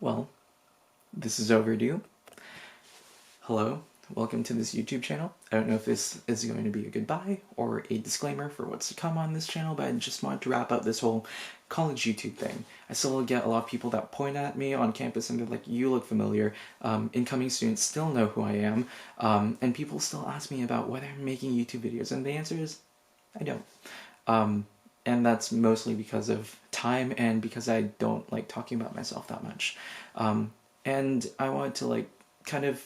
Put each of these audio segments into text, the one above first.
Well, this is overdue. Hello, welcome to this YouTube channel. I don't know if this is going to be a goodbye or a disclaimer for what's to come on this channel, but I just wanted to wrap up this whole college YouTube thing. I still get a lot of people that point at me on campus and they're like, you look familiar. Incoming students still know who I am, and people still ask me about whether I'm making YouTube videos, and the answer is, I don't. And that's mostly because of time and because I don't like talking about myself that much. And I wanted to kind of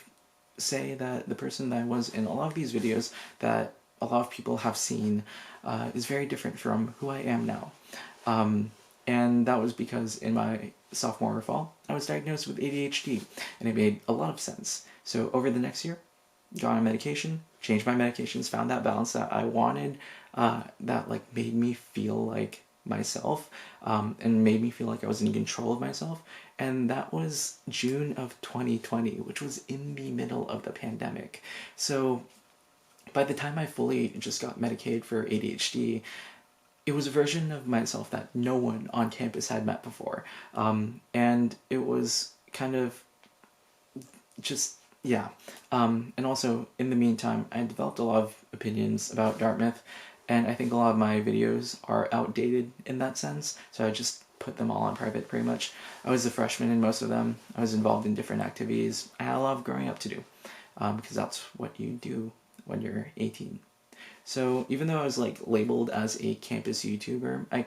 say that the person that I was in a lot of these videos that a lot of people have seen is very different from who I am now. And that was because in my sophomore fall, I was diagnosed with ADHD, and it made a lot of sense. So over the next year, got on medication, changed my medications, found that balance that I wanted, that made me feel like myself, and made me feel like I was in control of myself. And that was June of 2020, which was in the middle of the pandemic. So by the time I fully just got medicated for ADHD, it was a version of myself that no one on campus had met before. And it was kind of just, yeah. And also, in the meantime, I developed a lot of opinions about Dartmouth, and I think a lot of my videos are outdated in that sense, so I just put them all on private pretty much. I was a freshman in most of them. I was involved in different activities. I had a lot of growing up to do, because that's what you do when you're 18. So even though I was labeled as a campus YouTuber, I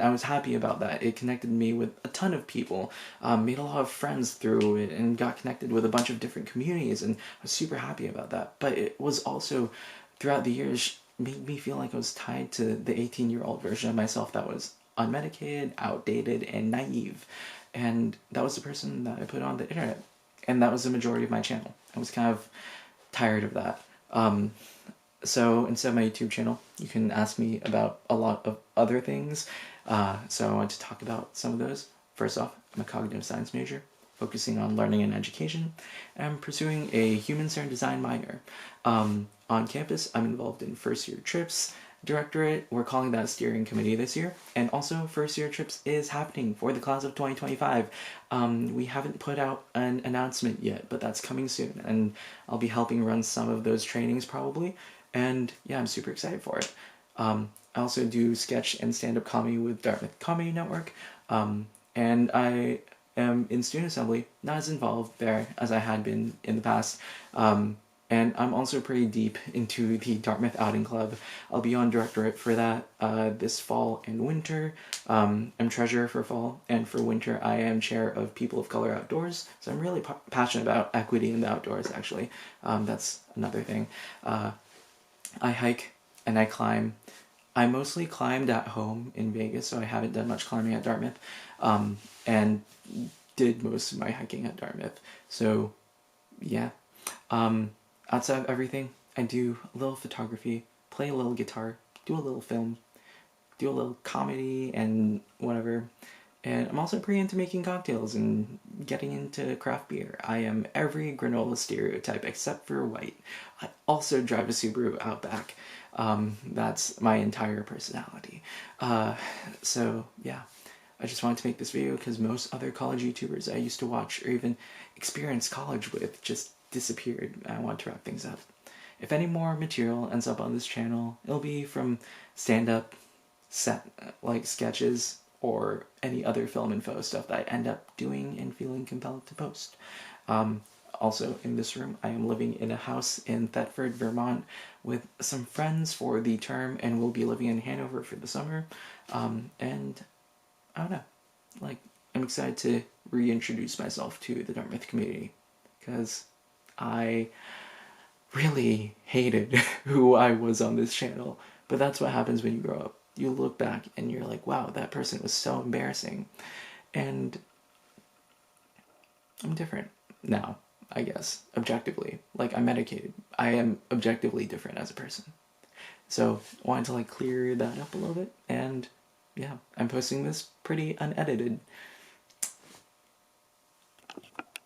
was happy about that. It connected me with a ton of people, made a lot of friends through it, and got connected with a bunch of different communities, and I was super happy about that. But it was also, throughout the years, made me feel like I was tied to the 18-year-old version of myself that was unmedicated, outdated, and naive. And that was the person that I put on the internet. And that was the majority of my channel. I was kind of tired of that. So instead of my YouTube channel, you can ask me about a lot of other things. So I want to talk about some of those. First off, I'm a cognitive science major, focusing on learning and education. I'm pursuing a human-centered design minor. On campus, I'm involved in first-year trips directorate. We're calling that a steering committee this year. And also, first-year trips is happening for the class of 2025. We haven't put out an announcement yet, but that's coming soon. And I'll be helping run some of those trainings probably. And yeah, I'm super excited for it. I also do sketch and stand-up comedy with Dartmouth Comedy Network. And I am in student assembly, not as involved there as I had been in the past. And I'm also pretty deep into the Dartmouth Outing Club. I'll be on directorate for that this fall and winter. I'm treasurer for fall, and for winter I am chair of People of Color Outdoors. So I'm really passionate about equity in the outdoors, actually. That's another thing. I hike and I climb. I mostly climbed at home in Vegas, so I haven't done much climbing at Dartmouth, and did most of my hiking at Dartmouth. So yeah. Outside of everything, I do a little photography, play a little guitar, do a little film, do a little comedy and whatever. And I'm also pretty into making cocktails and getting into craft beer. I am every granola stereotype except for white. I also drive a Subaru Outback. That's my entire personality. So yeah, I just wanted to make this video because most other college YouTubers I used to watch or even experience college with just disappeared. I want to wrap things up. If any more material ends up on this channel, it'll be from stand-up, sketches, or any other film info stuff that I end up doing and feeling compelled to post. Also, in this room, I am living in a house in Thetford, Vermont with some friends for the term, and we'll be living in Hanover for the summer. And I don't know, I'm excited to reintroduce myself to the Dartmouth community, because I really hated who I was on this channel. But that's what happens when you grow up. You look back and you're like, wow, that person was so embarrassing. And I'm different now, I guess, objectively. I'm medicated. I am objectively different as a person. So I wanted to clear that up a little bit. And yeah, I'm posting this pretty unedited.